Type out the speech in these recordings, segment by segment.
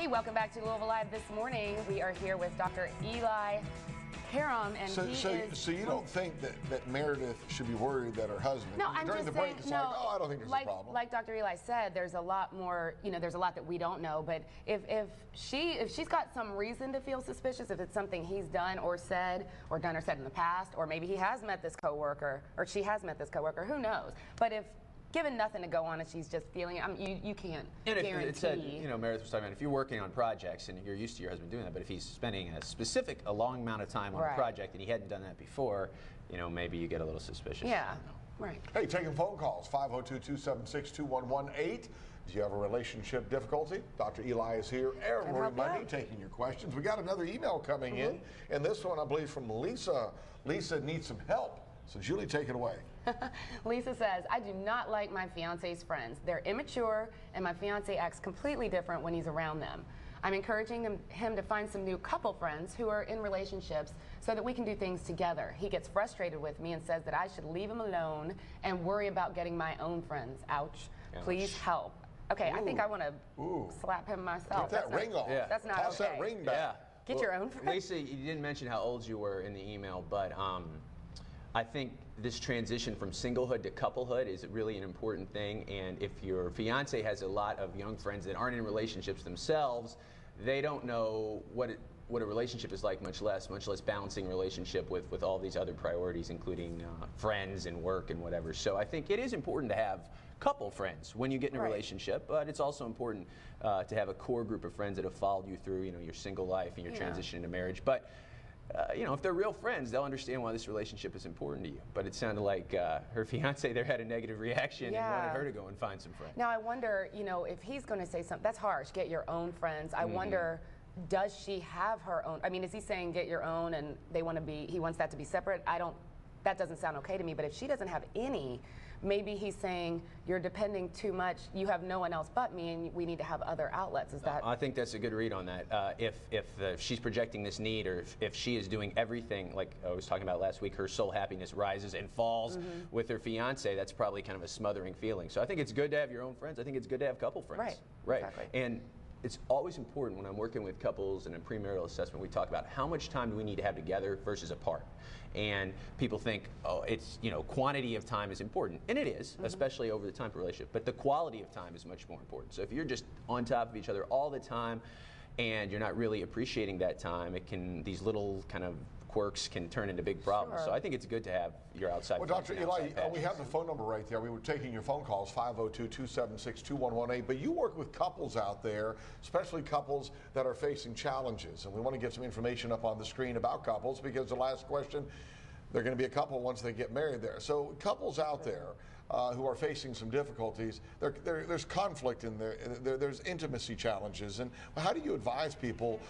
Hey, welcome back to Louisville Live this morning. We are here with Dr. Eli Karam, and so you don't think that Meredith should be worried that her husband, no, I'm during just the break, saying, it's no, like, oh, I don't think there's a problem. Like Dr. Eli said, there's a lot more, there's a lot that we don't know, but if she's got some reason to feel suspicious, if it's something he's done or said in the past, or maybe he has met this coworker, or she has met this coworker, who knows? But if given nothing to go on and she's just feeling it, you can't guarantee. And if it said, Meredith was talking about, if you're working on projects and you're used to your husband doing that, but if he's spending a long amount of time on a project and he hadn't done that before, maybe you get a little suspicious. Yeah, right. Hey, taking phone calls, 502-276-2118. Do you have a relationship difficulty? Dr. Eli is here every Monday taking your questions. We got another email coming in, and this one, I believe, from Lisa. Lisa needs some help. So Julie, take it away. Lisa says, I do not like my fiance's friends. They're immature, and my fiance acts completely different when he's around them. I'm encouraging him to find some new couple friends who are in relationships so that we can do things together. He gets frustrated with me and says that I should leave him alone and worry about getting my own friends. Ouch. Please help. Okay, I think I want to slap him myself. Get that ring off. Yeah. That's not Toss that ring back. Get your own friends. Lisa, you didn't mention how old you were in the email, but I think this transition from singlehood to couplehood is really an important thing, and if your fiance has a lot of young friends that aren't in relationships themselves, they don't know what a relationship is like, much less balancing relationship with all these other priorities, including friends and work and whatever. So I think it is important to have couple friends when you get in a relationship, but it's also important to have a core group of friends that have followed you through your single life and your transition into marriage. But if they're real friends, they'll understand why this relationship is important to you. But it sounded like her fiance there had a negative reaction and wanted her to go and find some friends. Now I wonder, if he's going to say something, that's harsh, get your own friends. I wonder, does she have her own? I mean, is he saying get your own and he wants that to be separate? That doesn't sound okay to me. But if she doesn't have any, maybe he's saying you're depending too much. You have no one else but me, and we need to have other outlets. Is that? I think that's a good read on that. If she's projecting this need, or if she is doing everything, like I was talking about last week, her soul happiness rises and falls with her fiance, that's probably kind of a smothering feeling. So I think it's good to have your own friends. I think it's good to have couple friends. Right. Exactly. And it's always important when I'm working with couples and in premarital assessment, we talk about how much time do we need to have together versus apart. And people think, it's, quantity of time is important. And it is, especially over the time of a relationship. But the quality of time is much more important. So if you're just on top of each other all the time and you're not really appreciating that time, these little kind of quirks can turn into big problems. So I think it's good to have your outside. Well, Dr. Eli, we have the phone number right there. We were taking your phone calls, 502-276-2118. But you work with couples out there, especially couples that are facing challenges. And we want to get some information up on the screen about couples, because the last question, they're going to be a couple once they get married there. So couples out there who are facing some difficulties, there's conflict in there, there's intimacy challenges. And how do you advise people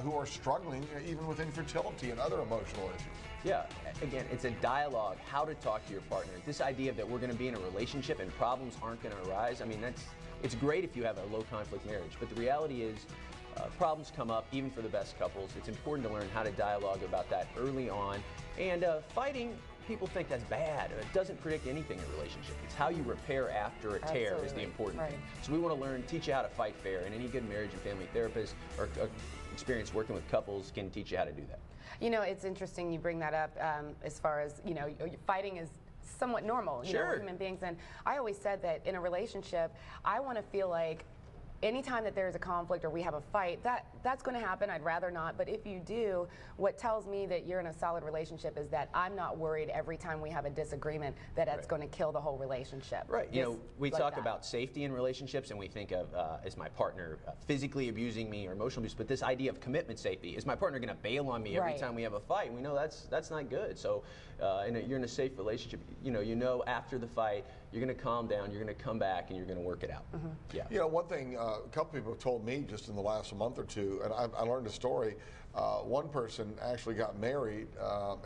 who are struggling even with infertility and other emotional issues? Yeah, again, it's a dialogue, how to talk to your partner. This idea that we're going to be in a relationship and problems aren't going to arise, I mean, it's great if you have a low conflict marriage, but the reality is problems come up even for the best couples. It's important to learn how to dialogue about that early on. And fighting, people think that's bad. It doesn't predict anything in a relationship. It's how you repair after a tear is the important thing. So we want to teach you how to fight fair, and any good marriage and family therapist or experience working with couples can teach you how to do that. It's interesting you bring that up as far as, fighting is somewhat normal, human beings. And I always said that in a relationship, I want to feel like anytime that there's a conflict or we have a fight, that's going to happen. I'd rather not. But if you do, what tells me that you're in a solid relationship is that I'm not worried every time we have a disagreement that that's going to kill the whole relationship. Right. We talk about safety in relationships, and we think of is my partner physically abusing me or emotional abuse. But this idea of commitment safety, is my partner going to bail on me every time we have a fight? And we know that's not good. So you're in a safe relationship. After the fight, you're going to calm down, you're going to come back, and you're going to work it out. Yeah. One thing a couple people have told me just in the last month or two, and I learned a story. One person actually got married,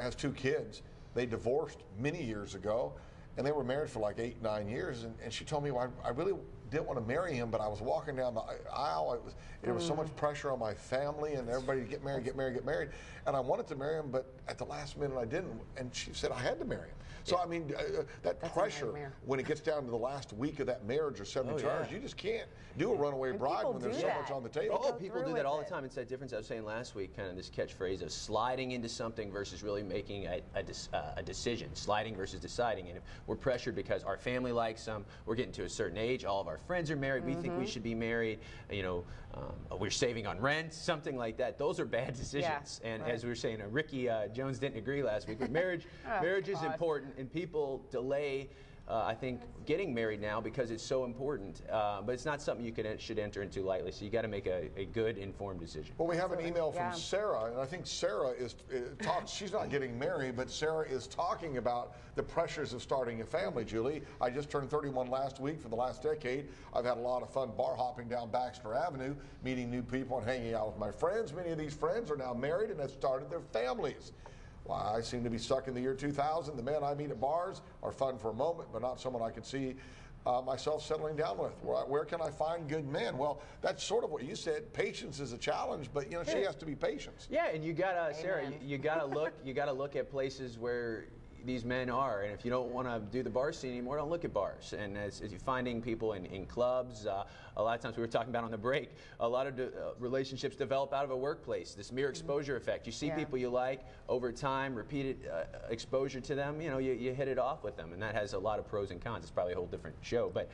has 2 kids. They divorced many years ago, and they were married for like 8, 9 years. And she told me, well, I really didn't want to marry him, but I was walking down the aisle. There was so much pressure on my family and everybody to get married, get married, get married. And I wanted to marry him, but at the last minute I didn't. And she said I had to marry him. So, I mean, that pressure, when it gets down to the last week of that marriage or 72 hours, you just can't do a runaway bride when there's so much on the table. Oh, people do that all the time. It's that difference I was saying last week, kind of this catchphrase of sliding into something versus really making a decision, sliding versus deciding. And if we're pressured because our family likes them, we're getting to a certain age, all of our friends are married, we think we should be married, you know, we're saving on rent, something like that. Those are bad decisions. And as we were saying, Ricky Jones didn't agree last week, but marriage is important, and people delay I think getting married now because it's so important, but it's not something you should enter into lightly. So you got to make a good, informed decision. Well, we have an email from Sarah, and I think Sarah is she's not getting married, but Sarah is talking about the pressures of starting a family. Julie, I just turned 31 last week. For the last decade, I've had a lot of fun bar hopping down Baxter Avenue, meeting new people and hanging out with my friends. Many of these friends are now married and have started their families. Well, I seem to be stuck in the year 2000. The men I meet at bars are fun for a moment, but not someone I could see myself settling down with. Where can I find good men? Well, that's sort of what you said. Patience is a challenge, but you know she has to be patient. Yeah, and you gotta, Sarah, you gotta look. You gotta look at places where these men are, and if you don't want to do the bar scene anymore, don't look at bars. And as you're finding people in clubs, a lot of times we were talking about on the break, a lot of relationships develop out of a workplace. This mere exposure effect. You see people you like over time, repeated exposure to them. You know, you hit it off with them, and that has a lot of pros and cons. It's probably a whole different show, but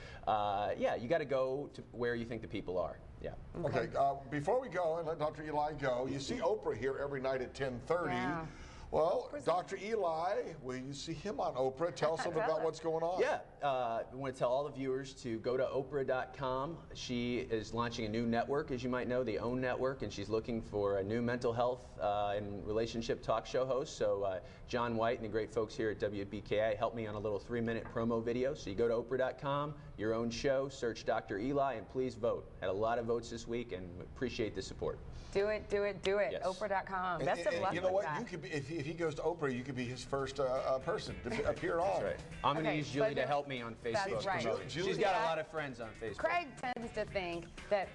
yeah, you got to go to where you think the people are. Yeah. Okay. Before we go and let Dr. Eli go, you see Oprah here every night at 10:30. Yeah. Well, Dr. Eli, will you see him on Oprah? Tell us something about what's going on. Yeah, I want to tell all the viewers to go to Oprah.com. She is launching a new network, as you might know, the OWN Network, and she's looking for a new mental health and relationship talk show host. So John White and the great folks here at WBKI helped me on a little 3-minute promo video. So you go to Oprah.com, your own show, search Dr. Eli, and please vote. Had a lot of votes this week, and appreciate the support. Do it, do it, do it. Yes. Oprah.com. Best of luck. You know what? That. You could be, if he goes to Oprah, you could be his first person to appear on. That's right. I'm going to use Julie to help me on Facebook. That's right. She's got a lot of friends on Facebook. Craig tends to think that,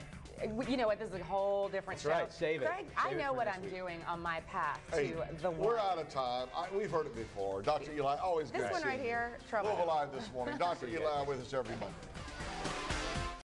you know what, this is a whole different show. That's right. Save it. Craig, I know what I'm doing on my path to the one. We're out of time. We've heard it before. Dr. Eli, always good. This one right here, trouble. Live this morning. Dr. Eli with us every Monday.